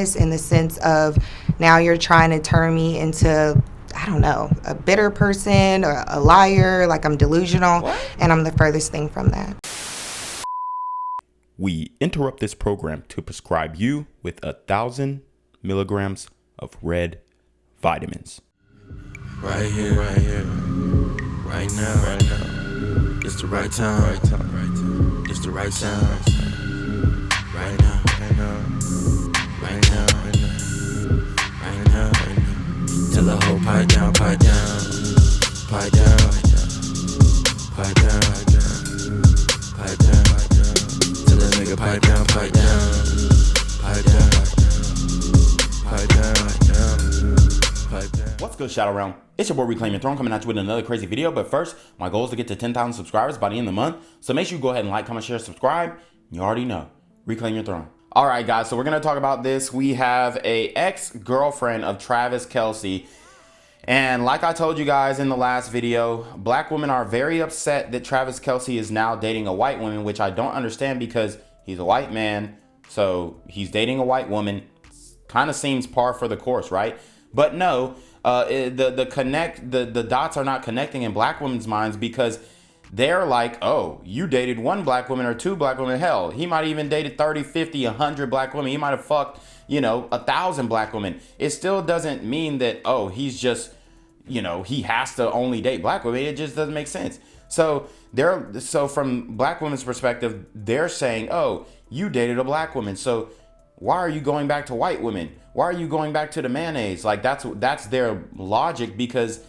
In the sense of now you're trying to turn me into, I don't know, a bitter person or a liar, like I'm delusional, and I'm the furthest thing from that. We interrupt this program to prescribe you with 1,000 milligrams of red vitamins. Right here, right now. It's the right time, It's the right sound. Right now. Tell the whole pipe down. Tell the nigga pipe down. What's good, Shadow Realm? It's your boy Reclaim Your Throne coming at you with another crazy video. But first, my goal is to get to 10,000 subscribers by the end of the month. So make sure you go ahead and like, comment, share, subscribe. You already know. Reclaim your throne. All right, guys. So we're going to talk about this. We have a ex-girlfriend of Travis Kelce. And like I told you guys in the last video, black women are very upset that Travis Kelce is now dating a white woman, which I don't understand because he's a white man. So he's dating a white woman. Kind of seems par for the course, right? But no, the dots are not connecting in black women's minds because they're like, oh, you dated one black woman or two black women. Hell, he might have even dated 30, 50, 100 black women. He might have fucked, 1,000 black women. It still doesn't mean that, oh, he's just, he has to only date black women. It just doesn't make sense. So from black women's perspective, they're saying, oh, you dated a black woman. So why are you going back to white women? Why are you going back to the mayonnaise? Like that's their logic because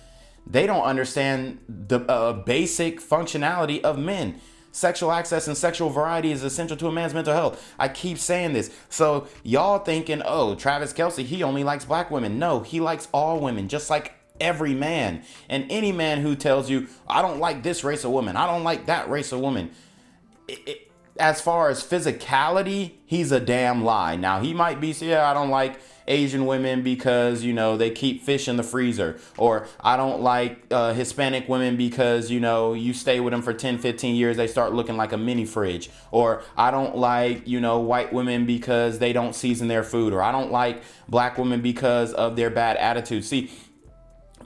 they don't understand the basic functionality of men. Sexual access and sexual variety is essential to a man's mental health. I keep saying this. So y'all thinking, oh, Travis Kelce, he only likes black women. No, he likes all women, just like every man. And any man who tells you, I don't like this race of woman, I don't like that race of woman, as far as physicality, he's a damn lie. Now, he might be, I don't like Asian women because, they keep fish in the freezer. Or I don't like Hispanic women because, you stay with them for 10, 15 years, they start looking like a mini fridge. Or I don't like, white women because they don't season their food. Or I don't like black women because of their bad attitude. See,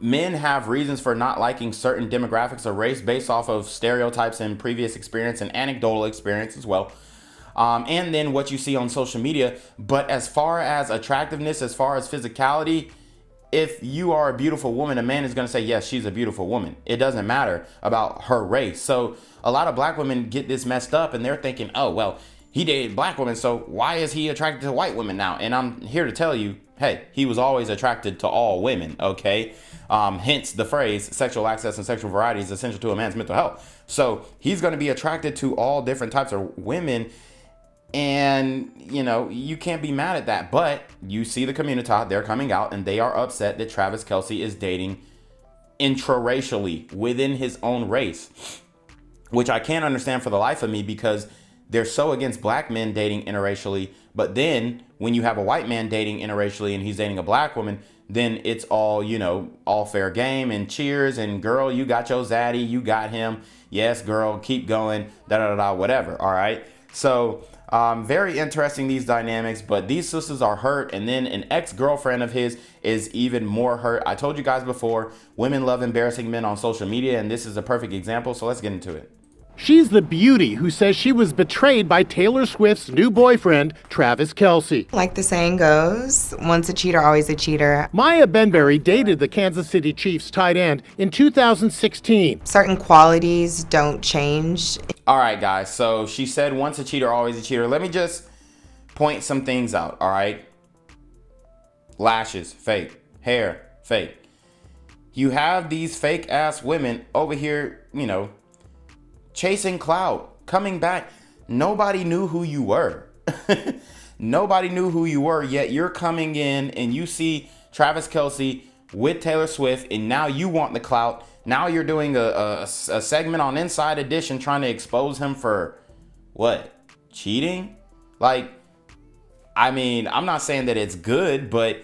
men have reasons for not liking certain demographics or race based off of stereotypes and previous experience and anecdotal experience as well. And then what you see on social media. But as far as attractiveness, as far as physicality, if you are a beautiful woman, a man is going to say, yes, she's a beautiful woman. It doesn't matter about her race. So a lot of black women get this messed up and they're thinking, oh, well, he dated black women, so why is he attracted to white women now? And I'm here to tell you, hey, he was always attracted to all women, okay? Hence the phrase, sexual access and sexual variety is essential to a man's mental health. So he's going to be attracted to all different types of women. And, you can't be mad at that. But you see the community, they're coming out and they are upset that Travis Kelce is dating intraracially within his own race, which I can't understand for the life of me because they're so against black men dating interracially. But then when you have a white man dating interracially and he's dating a black woman, then it's all, all fair game and cheers and girl, you got your zaddy, you got him. Yes, girl, keep going, whatever. All right. So very interesting, these dynamics, but these sisters are hurt. And then an ex-girlfriend of his is even more hurt. I told you guys before, women love embarrassing men on social media, and this is a perfect example. So let's get into it. She's the beauty who says she was betrayed by Taylor Swift's new boyfriend, Travis Kelce. Like the saying goes, once a cheater, always a cheater. Maya Benberry dated the Kansas City Chiefs tight end in 2016. Certain qualities don't change. All right, guys. So she said once a cheater, always a cheater. Let me just point some things out, all right? Lashes, fake. Hair, fake. You have these fake ass women over here, chasing clout, coming back. Nobody knew who you were. Nobody knew who you were, yet you're coming in and you see Travis Kelce with Taylor Swift, and now you want the clout. Now you're doing a segment on Inside Edition trying to expose him for what? Cheating? Like, I mean, I'm not saying that it's good, but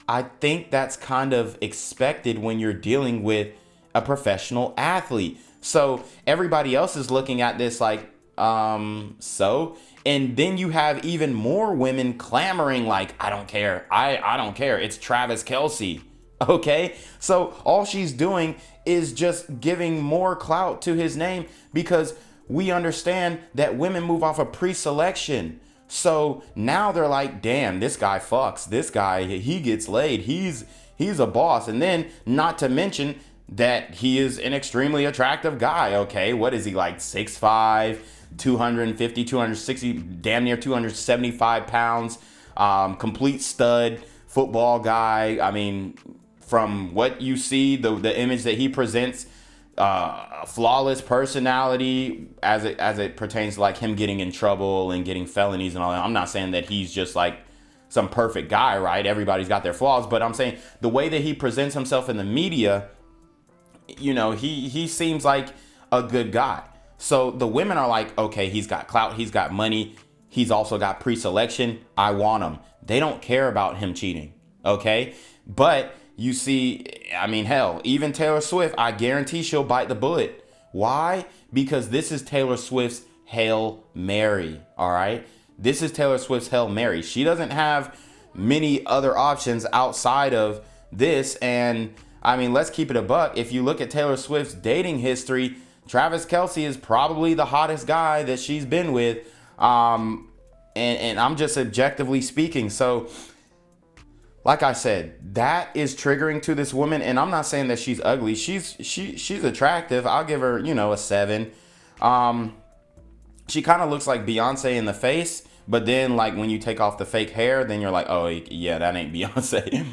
I think that's kind of expected when you're dealing with a professional athlete. So everybody else is looking at this like, so And then you have even more women clamoring like, I don't care. I don't care. It's Travis Kelce. Okay? So all she's doing is just giving more clout to his name because we understand that women move off of pre-selection. So now they're like, damn, this guy fucks. This guy, he gets laid. He's a boss. And then not to mention that he is an extremely attractive guy. Okay, what is he, like 6'5", 250, 260, damn near 275 pounds, complete stud, football guy. I mean, from what you see, the image that he presents, flawless personality as it pertains to like him getting in trouble and getting felonies and all that. I'm not saying that he's just like some perfect guy, right? Everybody's got their flaws, but I'm saying the way that he presents himself in the media, you know, he seems like a good guy. So the women are like, okay, he's got clout, he's got money, he's also got pre-selection, I want him. They don't care about him cheating, okay? But you see, I mean, hell, even Taylor Swift, I guarantee she'll bite the bullet. Why? Because this is Taylor Swift's Hail Mary, all right? This is Taylor Swift's Hail Mary. She doesn't have many other options outside of this. And I mean, let's keep it a buck. If you look at Taylor Swift's dating history, Travis Kelce is probably the hottest guy that she's been with. And I'm just objectively speaking. So like I said, that is triggering to this woman. And I'm not saying that she's ugly. She's attractive. I'll give her, you know, a 7. She kind of looks like Beyonce in the face. But then like when you take off the fake hair, then you're like, oh yeah, that ain't Beyonce.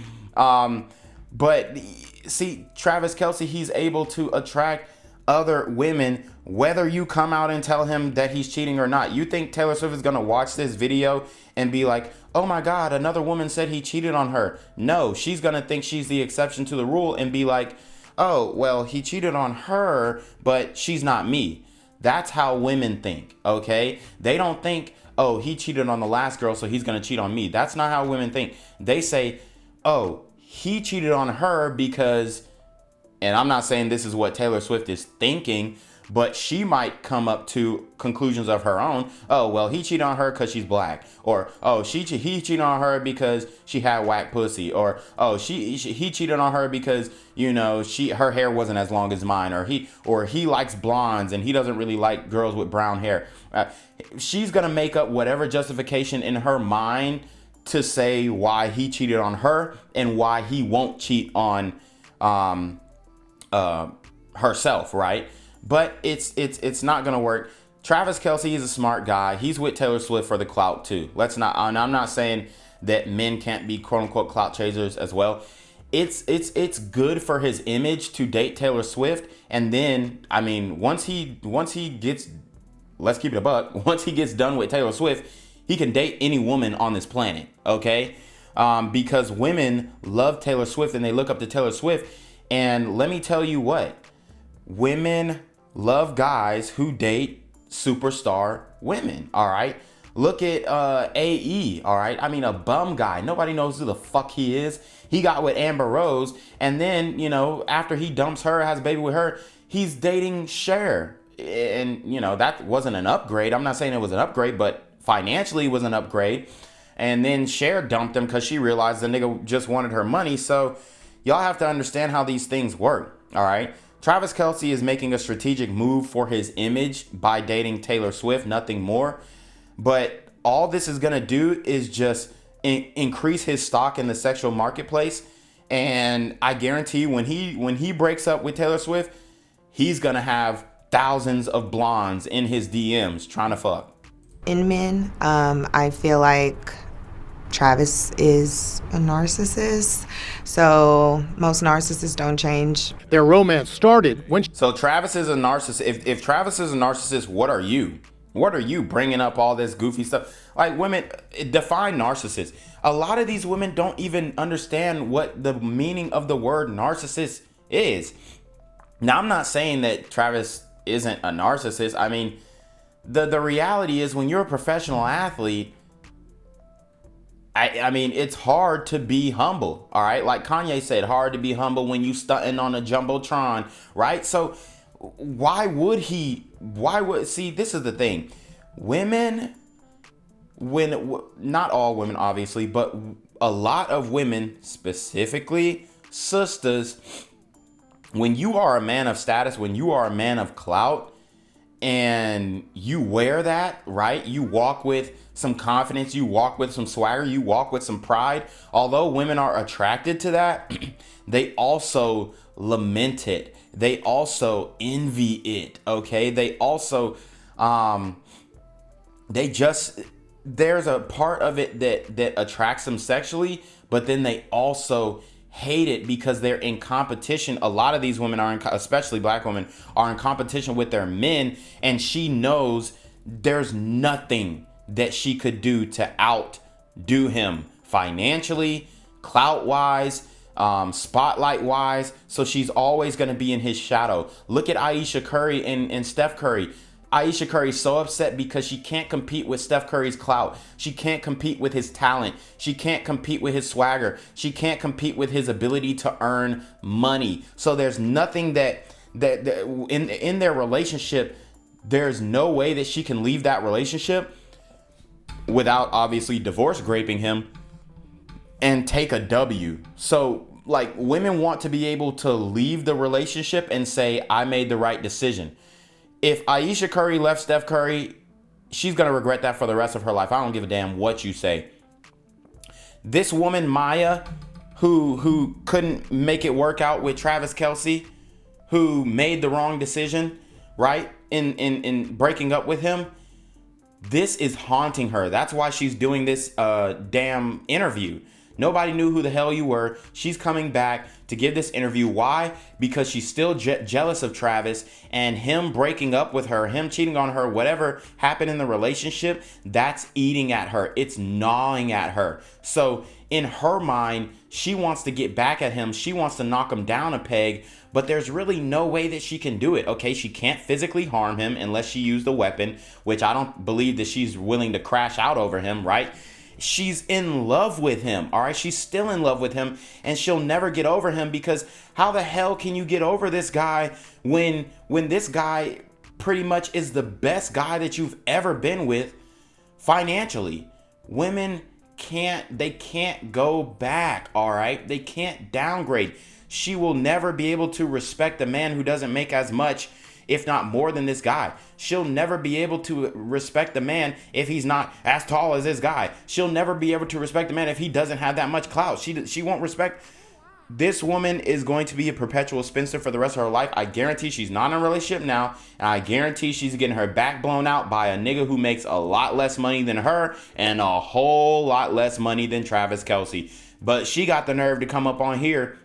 But see, Travis Kelce, he's able to attract other women, whether you come out and tell him that he's cheating or not. You think Taylor Swift is going to watch this video and be like, oh my God, another woman said he cheated on her? No, she's going to think she's the exception to the rule and be like, oh, well, he cheated on her, but she's not me. That's how women think, okay? They don't think, oh, he cheated on the last girl, so he's going to cheat on me. That's not how women think. They say, oh, he cheated on her because, and I'm not saying this is what Taylor Swift is thinking, but she might come up to conclusions of her own. Oh, well, he cheated on her because she's black. Or, oh, he cheated on her because she had whack pussy. Or, oh, he cheated on her because, you know, her hair wasn't as long as mine. Or he likes blondes and he doesn't really like girls with brown hair. She's going to make up whatever justification in her mind to say why he cheated on her and why he won't cheat on herself, right? But it's not gonna work. Travis Kelce is a smart guy. He's with Taylor Swift for the clout too. And I'm not saying that men can't be quote unquote clout chasers as well. It's good for his image to date Taylor Swift, and then I mean once he gets, let's keep it a buck, once he gets done with Taylor Swift, he can date any woman on this planet, okay? Because women love Taylor Swift and they look up to Taylor Swift. And let me tell you what, women love guys who date superstar women, all right? Look at AE, all right? I mean, a bum guy. Nobody knows who the fuck he is. He got with Amber Rose, and then, you know, after he dumps her, has a baby with her, he's dating Cher. And, you know, that wasn't an upgrade. I'm not saying it was an upgrade, but financially it was an upgrade. And then Cher dumped him because she realized the nigga just wanted her money. So y'all have to understand how these things work, all right? Travis Kelce is making a strategic move for his image by dating Taylor Swift, nothing more. But all this is going to do is just increase his stock in the sexual marketplace. And I guarantee when he breaks up with Taylor Swift, he's going to have thousands of blondes in his DMs trying to fuck. In men, I feel like Travis is a narcissist. So most narcissists don't change. Their romance started when So Travis is a narcissist. If Travis is a narcissist, what are you? What are you bringing up all this goofy stuff? Like, women, define narcissist. A lot of these women don't even understand what the meaning of the word narcissist is. Now, I'm not saying that Travis isn't a narcissist. I mean, the reality is when you're a professional athlete, I mean, it's hard to be humble, all right? Like Kanye said, hard to be humble when you stunting on a Jumbotron, right? So see, this is the thing. Women not all women obviously, but a lot of women, specifically sisters, when you are a man of status, when you are a man of clout, and you wear that, right? You walk with some confidence, you walk with some swagger, you walk with some pride. Although women are attracted to that, they also lament it. They also envy it, okay? They also, there's a part of it that attracts them sexually, but then they also hate it because they're in competition. A lot of these women are especially black women, are in competition with their men, and she knows there's nothing that she could do to outdo him financially, clout wise, spotlight wise. So she's always going to be in his shadow. Look at Ayesha Curry and Steph Curry. Ayesha Curry's so upset because she can't compete with Steph Curry's clout. She can't compete with his talent. She can't compete with his swagger. She can't compete with his ability to earn money. So there's nothing that in their relationship, there's no way that she can leave that relationship without obviously divorce graping him and take a W. So like, women want to be able to leave the relationship and say, I made the right decision. If Ayesha Curry left Steph Curry, she's going to regret that for the rest of her life. I don't give a damn what you say. This woman, Maya, who couldn't make it work out with Travis Kelce, who made the wrong decision, right, in breaking up with him, this is haunting her. That's why she's doing this damn interview. Nobody knew who the hell you were. She's coming back to give this interview. Why? Because she's still jealous of Travis, and him breaking up with her, him cheating on her, whatever happened in the relationship, that's eating at her. It's gnawing at her. So in her mind, she wants to get back at him. She wants to knock him down a peg, but there's really no way that she can do it. Okay, she can't physically harm him unless she used a weapon, which I don't believe that she's willing to crash out over him, right? She's in love with him, all right? She's still in love with him, and she'll never get over him, because how the hell can you get over this guy when this guy pretty much is the best guy that you've ever been with financially? Women can't go back, all right? They can't downgrade. She will never be able to respect a man who doesn't make as much, if not more than this guy. She'll never be able to respect the man if he's not as tall as this guy. She'll never be able to respect the man if he doesn't have that much clout. She won't respect. This woman is going to be a perpetual spinster for the rest of her life. I guarantee she's not in a relationship now, and I guarantee she's getting her back blown out by a nigga who makes a lot less money than her and a whole lot less money than Travis Kelce. But she got the nerve to come up on here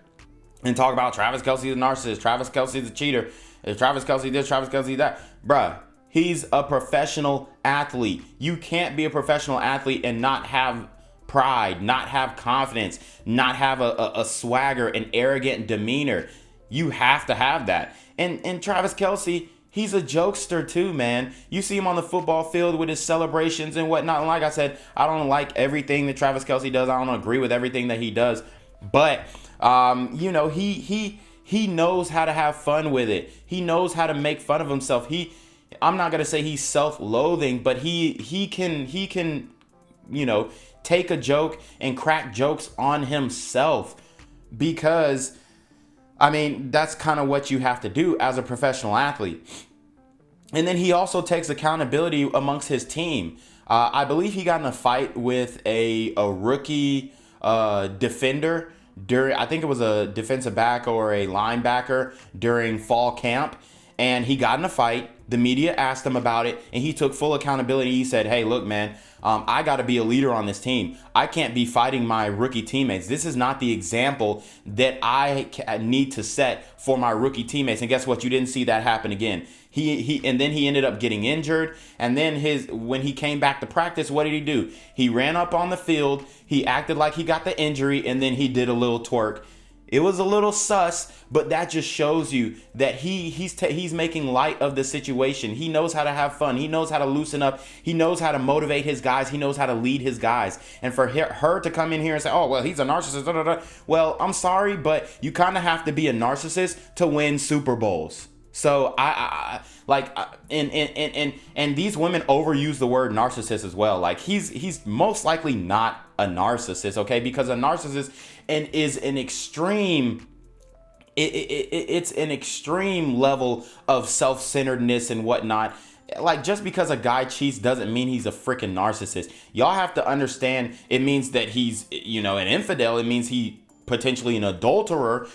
and talk about Travis Kelce is a narcissist, Travis Kelce is a cheater, Travis Kelce this, Travis Kelce that. Bruh, he's a professional athlete. You can't be a professional athlete and not have pride, not have confidence, not have a swagger, an arrogant demeanor. You have to have that. And Travis Kelce, he's a jokester too, man. You see him on the football field with his celebrations and whatnot. And like I said, I don't like everything that Travis Kelce does. I don't agree with everything that he does. But, he knows how to have fun with it. He knows how to make fun of himself. I'm not gonna say he's self-loathing, but he can, take a joke and crack jokes on himself, because, I mean, that's kind of what you have to do as a professional athlete. And then he also takes accountability amongst his team. I believe he got in a fight with a rookie defender during, I think it was a defensive back or a linebacker during fall camp, and he got in a fight. The media asked him about it, and he took full accountability. He said, hey, look, man, I got to be a leader on this team. I can't be fighting my rookie teammates. This is not the example that I need to set for my rookie teammates. And guess what? You didn't see that happen again. And then he ended up getting injured. And then when he came back to practice, what did he do? He ran up on the field. He acted like he got the injury, and then he did a little twerk. It was a little sus, but that just shows you that he's making light of the situation. He knows how to have fun. He knows how to loosen up. He knows how to motivate his guys. He knows how to lead his guys. And for her to come in here and say, oh, well, he's a narcissist. Well, I'm sorry, but you kind of have to be a narcissist to win Super Bowls. So and these women overuse the word narcissist as well. Like he's most likely not a narcissist, okay? Because a narcissist is an extreme. It's an extreme level of self-centeredness and whatnot. Like, just because a guy cheats doesn't mean he's a freaking narcissist. Y'all have to understand, it means that he's, an infidel. It means he potentially an adulterer,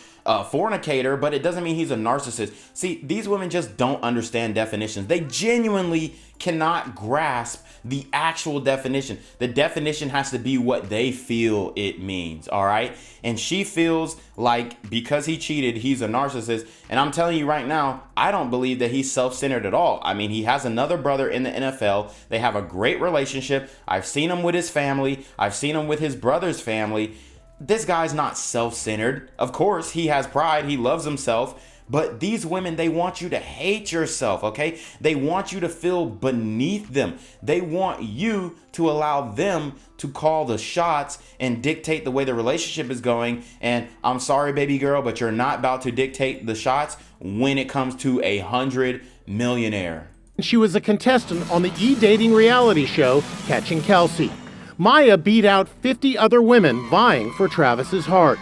fornicator, but it doesn't mean he's a narcissist. See, these women just don't understand definitions. They genuinely cannot grasp the actual definition. The definition has to be what they feel it means, all right? And she feels like because he cheated, he's a narcissist. And I'm telling you right now, I don't believe that he's self-centered at all. I mean, he has another brother in the NFL. They have a great relationship. I've seen him with his family. I've seen him with his brother's family. This guy's not self-centered. Of course, he has pride. He loves himself. But these women, they want you to hate yourself, okay? They want you to feel beneath them. They want you to allow them to call the shots and dictate the way the relationship is going. And I'm sorry, baby girl, but you're not about to dictate the shots when it comes to 100 millionaire. She was a contestant on the e-dating reality show, Catching Kelce. Maya beat out 50 other women vying for Travis's heart.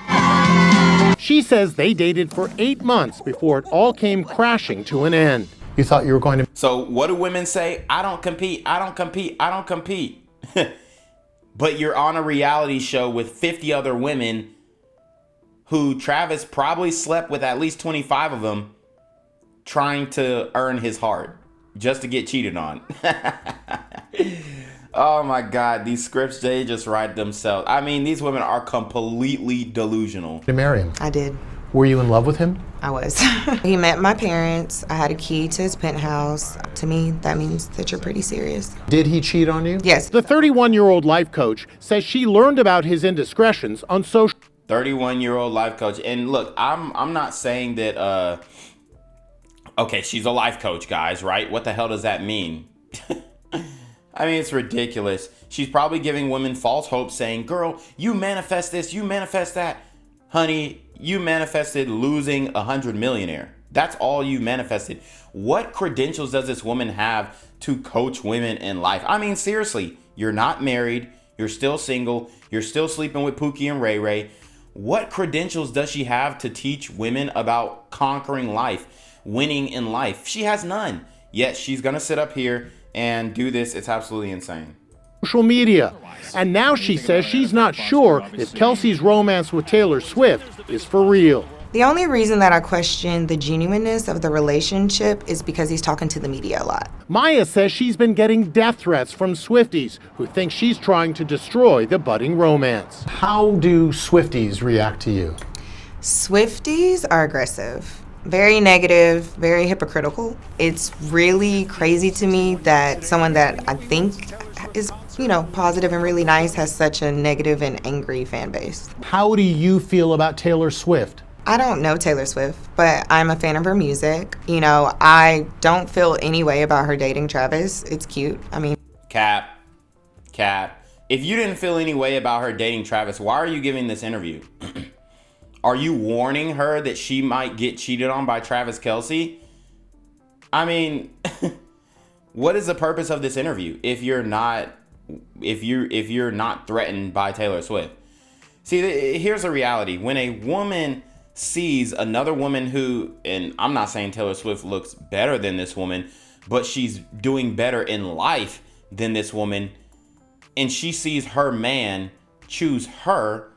She says they dated for 8 months before it all came crashing to an end. You thought you were going to... So what do women say? I don't compete. I don't compete. I don't compete. But you're on a reality show with 50 other women who Travis probably slept with at least 25 of them, trying to earn his heart just to get cheated on. Oh my God, these scripts, they just write themselves. I mean, these women are completely delusional. to marry him? I did. Were you in love with him? I was. He met my parents. I had a key to his penthouse. To me, that means that you're pretty serious. Did he cheat on you? Yes. The 31-year-old life coach says she learned about his indiscretions on social. 31-year-old life coach. And look, I'm not saying that, okay, she's a life coach, guys, right? What the hell does that mean? I mean, it's ridiculous. She's probably giving women false hope, saying, girl, you manifest this, you manifest that. Honey, you manifested losing 100 millionaire. That's all you manifested. What credentials does this woman have to coach women in life? I mean, seriously, you're not married. You're still single. You're still sleeping with Pookie and Ray Ray. What credentials does she have to teach women about conquering life, winning in life? She has none. Yet she's going to sit up here and do this. It's absolutely insane. Social media. And now she says she's not sure if Kelce's romance with Taylor Swift is for real. The only reason that I question the genuineness of the relationship is because he's talking to the media a lot. Maya says she's been getting death threats from Swifties who think she's trying to destroy the budding romance. How do Swifties react to you? Swifties are aggressive. Very negative, very hypocritical. It's really crazy to me that someone that I think is, positive and really nice has such a negative and angry fan base. How do you feel about Taylor Swift? I don't know Taylor Swift, but I'm a fan of her music. I don't feel any way about her dating Travis. It's cute. I mean, Cap. If you didn't feel any way about her dating Travis, why are you giving this interview? Are you warning her that she might get cheated on by Travis Kelce? I mean, what is the purpose of this interview if you're not threatened by Taylor Swift? See, here's the reality. When a woman sees another woman who, and I'm not saying Taylor Swift looks better than this woman, but she's doing better in life than this woman, and she sees her man choose her,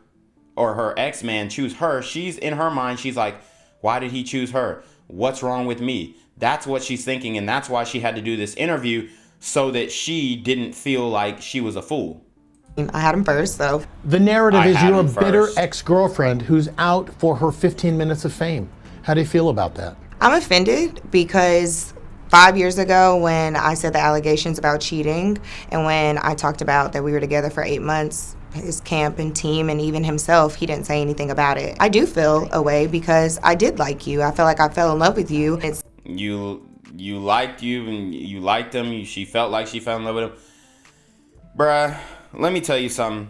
or her ex-man choose her, she's in her mind, she's like, why did he choose her? What's wrong with me? That's what she's thinking, and that's why she had to do this interview, so that she didn't feel like she was a fool. I had him first, so. The narrative is you're a bitter ex-girlfriend who's out for her 15 minutes of fame. How do you feel about that? I'm offended because 5 years ago when I said the allegations about cheating and when I talked about that we were together for 8 months, his camp and team and even himself, he didn't say anything about it. I do feel a way because I did like you. I feel like I fell in love with you. You liked you and you liked him. She felt like she fell in love with him. Bruh, let me tell you something.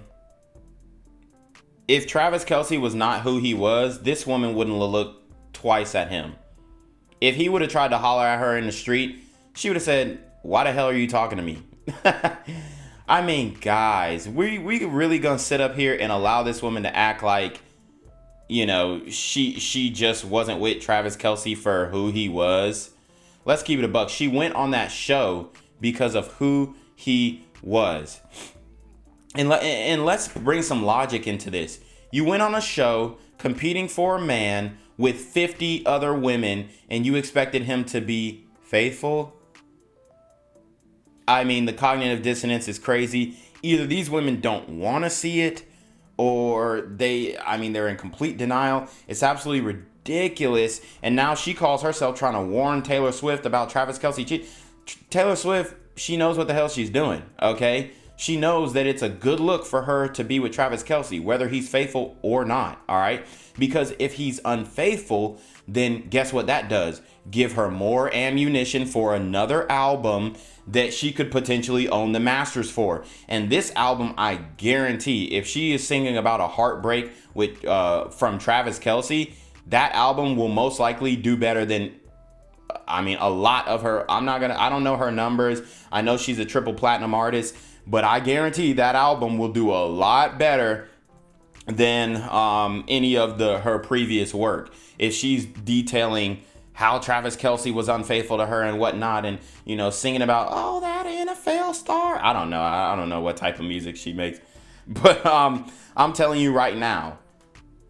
If Travis Kelce was not who he was, this woman wouldn't look twice at him. If he would have tried to holler at her in the street, she would have said, "Why the hell are you talking to me?" I mean, guys, we really gonna sit up here and allow this woman to act like, you know, she just wasn't with Travis Kelce for who he was? Let's keep it a buck. She went on that show because of who he was. And let's bring some logic into this. You went on a show competing for a man with 50 other women, and you expected him to be faithful? I mean, the cognitive dissonance is crazy. Either these women don't want to see it, or they're in complete denial. It's absolutely ridiculous. And now she calls herself trying to warn Taylor Swift about Travis Kelce. Taylor Swift, she knows what the hell she's doing, okay? She knows that it's a good look for her to be with Travis Kelce, whether he's faithful or not, all right? Because if he's unfaithful, then guess what that does? Give her more ammunition for another album that she could potentially own the masters for. And this album, I guarantee, if she is singing about a heartbreak with from Travis Kelce, that album will most likely do better than, I mean, a lot of her. I don't know her numbers. I know she's a triple platinum artist, but I guarantee that album will do a lot better than any of her previous work. If she's detailing how Travis Kelce was unfaithful to her and whatnot, and, you know, singing about, oh, that NFL star. I don't know what type of music she makes, but I'm telling you right now,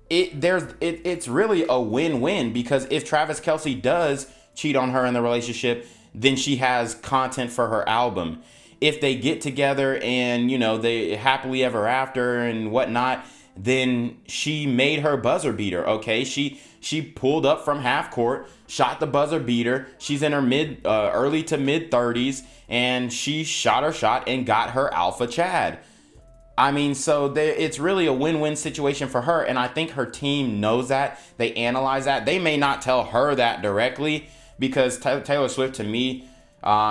it's really a win-win, because if Travis Kelce does cheat on her in the relationship, then she has content for her album. If they get together and, you know, they happily ever after and whatnot, then she made her buzzer beater, okay? She pulled up from half court, shot the buzzer beater. She's in her early to mid 30s, and she shot her shot and got her alpha Chad. I mean, so it's really a win-win situation for her, and I think her team knows that. They analyze that. They may not tell her that directly, because Taylor Swift, to me,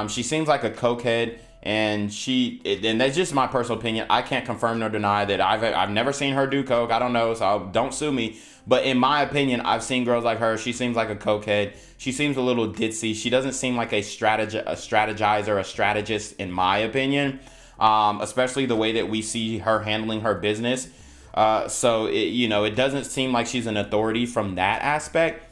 she seems like a cokehead. And that's just my personal opinion. I can't confirm nor deny that. I've never seen her do coke. I don't know, so don't sue me. But in my opinion, I've seen girls like her. She seems like a cokehead. She seems a little ditzy. She doesn't seem like a strategizer, a strategist, in my opinion. Especially the way that we see her handling her business. So it doesn't seem like she's an authority from that aspect.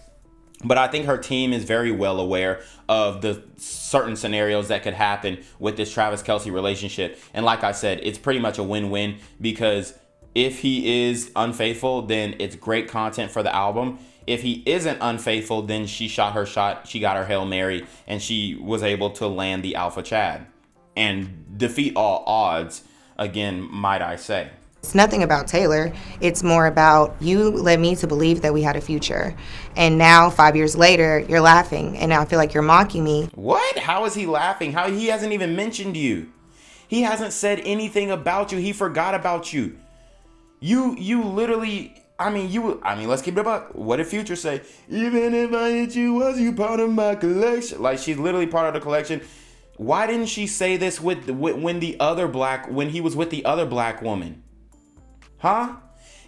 But I think her team is very well aware of the certain scenarios that could happen with this Travis Kelce relationship. And like I said, it's pretty much a win-win, because if he is unfaithful, then it's great content for the album. If he isn't unfaithful, then she shot her shot, she got her Hail Mary, and she was able to land the Alpha Chad and defeat all odds, again, might I say. It's nothing about Taylor. It's more about, you led me to believe that we had a future. And now, 5 years later, you're laughing. And now I feel like you're mocking me. What? How is he laughing? How? He hasn't even mentioned you. He hasn't said anything about you. He forgot about you. You literally, let's keep it up. What did Future say? Even if I hit you, was you part of my collection? Like, she's literally part of the collection. Why didn't she say this when he was with the other black woman? Huh?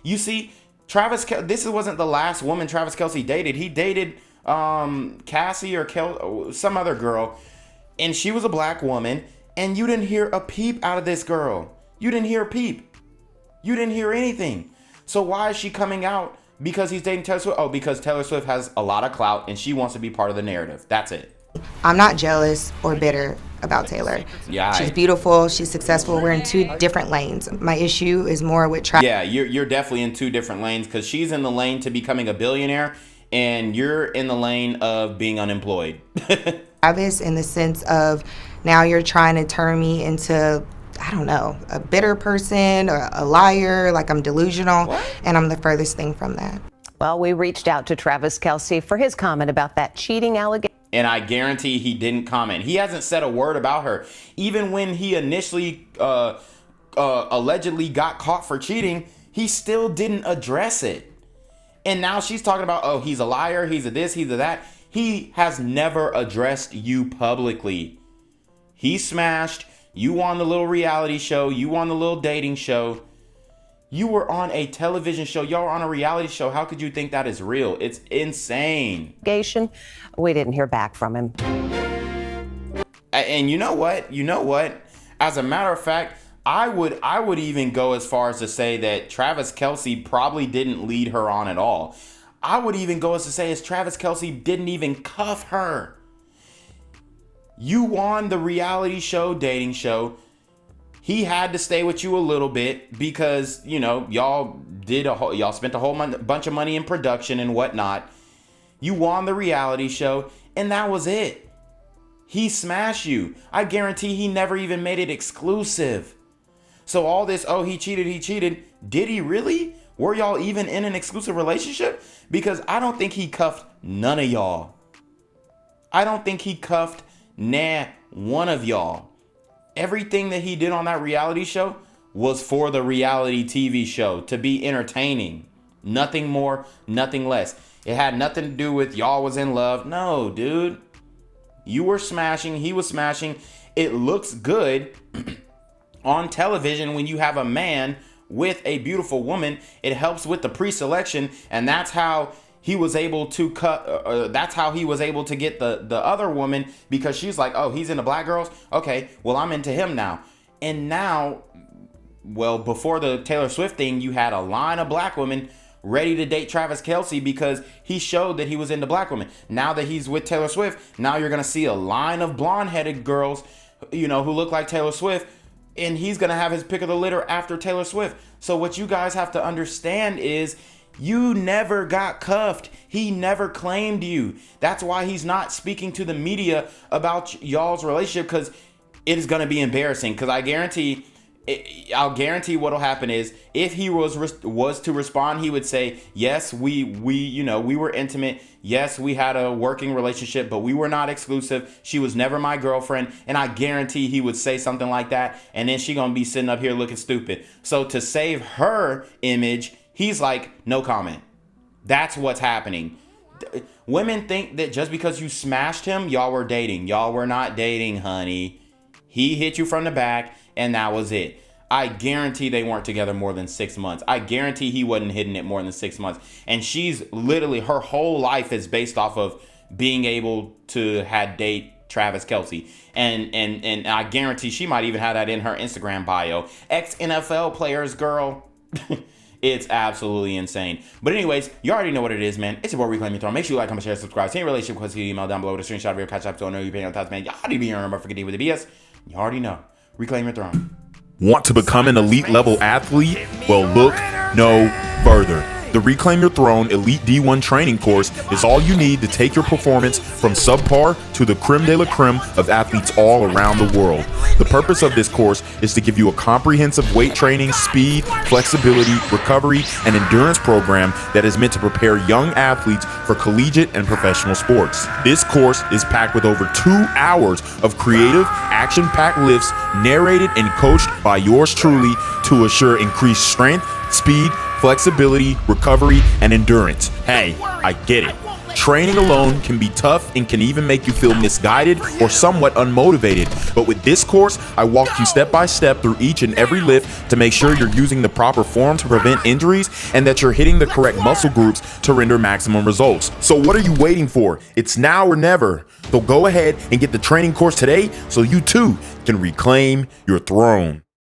You see, this wasn't the last woman Travis Kelce dated. He dated Cassie or some other girl, and she was a black woman, and you didn't hear a peep out of this girl. You didn't hear a peep. You didn't hear anything. So why is she coming out because he's dating Taylor Swift? Oh, because Taylor Swift has a lot of clout, and she wants to be part of the narrative. That's it. I'm not jealous or bitter about Taylor. Yeah, she's beautiful. She's successful. We're in two different lanes. My issue is more with Travis. Yeah, you're definitely in two different lanes, because she's in the lane to becoming a billionaire, and you're in the lane of being unemployed. Travis, in the sense of, now you're trying to turn me into, I don't know, a bitter person or a liar, like I'm delusional. What? And I'm the furthest thing from that. Well, we reached out to Travis Kelce for his comment about that cheating allegation. And I guarantee he didn't comment. He hasn't said a word about her. Even when he initially allegedly got caught for cheating, he still didn't address it. And now she's talking about, oh, he's a liar, he's a this, he's a that. He has never addressed you publicly. He smashed. You on the little reality show. You on the little dating show. You were on a television show. Y'all were on a reality show. How could you think that is real? It's insane. We didn't hear back from him. And you know what? As a matter of fact, I would even go as far as to say that Travis Kelce probably didn't lead her on at all. I would even go as to say as Travis Kelce didn't even cuff her. You won the reality show, dating show. He had to stay with you a little bit because, you know, y'all spent a whole bunch of money in production and whatnot. You won the reality show, and that was it. He smashed you. I guarantee he never even made it exclusive. So all this, oh, he cheated. Did he really? Were y'all even in an exclusive relationship? Because I don't think he cuffed none of y'all. I don't think he cuffed one of y'all. Everything that he did on that reality show was for the reality TV show to be entertaining. Nothing more, nothing less. It had nothing to do with y'all was in love. No, dude. You were smashing. He was smashing. It looks good on television when you have a man with a beautiful woman. It helps with the pre-selection, and that's how he was able to that's how he was able to get the other woman, because she's like, oh, he's into black girls. Okay, well, I'm into him now. And now, well, before the Taylor Swift thing, you had a line of black women ready to date Travis Kelce because he showed that he was into black women. Now that he's with Taylor Swift, now you're going to see a line of blonde-headed girls, you know, who look like Taylor Swift, and he's going to have his pick of the litter after Taylor Swift. So what you guys have to understand is you never got cuffed. He never claimed you. That's why he's not speaking to the media about y'all's relationship, because it is going to be embarrassing. Because I'll guarantee what'll happen is if he was to respond, he would say, yes, we were intimate. Yes, we had a working relationship, but we were not exclusive. She was never my girlfriend. And I guarantee he would say something like that. And then she gonna be sitting up here looking stupid. So to save her image, he's like, no comment. That's what's happening. Women think that just because you smashed him, y'all were dating. Y'all were not dating, honey. He hit you from the back, and that was it. I guarantee they weren't together more than 6 months. I guarantee he wasn't hitting it more than 6 months. And she's literally, her whole life is based off of being able to date Travis Kelce. And I guarantee she might even have that in her Instagram bio. Ex-NFL players, girl. It's absolutely insane. But anyways, you already know what it is, man. It's your boy Reclaim Your Throne. Make sure you like, comment, share, subscribe. Send your relationship question email down below with a screenshot of your CashApp, so I know you're paying on time, man. Y'all already be your number for getting with the BS. You already know. Reclaim your throne. Want to become an elite level athlete? Well, look no further. The Reclaim Your Throne Elite D1 training course is all you need to take your performance from subpar to the creme de la creme of athletes all around the world. The purpose of this course is to give you a comprehensive weight training, speed, flexibility, recovery, and endurance program that is meant to prepare young athletes for collegiate and professional sports. This course is packed with over 2 hours of creative, action-packed lifts narrated and coached by yours truly to assure increased strength, speed, flexibility, recovery, and endurance. Hey, I get it. Training alone can be tough and can even make you feel misguided or somewhat unmotivated. But with this course, I walk you step by step through each and every lift to make sure you're using the proper form to prevent injuries and that you're hitting the correct muscle groups to render maximum results. So what are you waiting for? It's now or never. So go ahead and get the training course today so you too can reclaim your throne.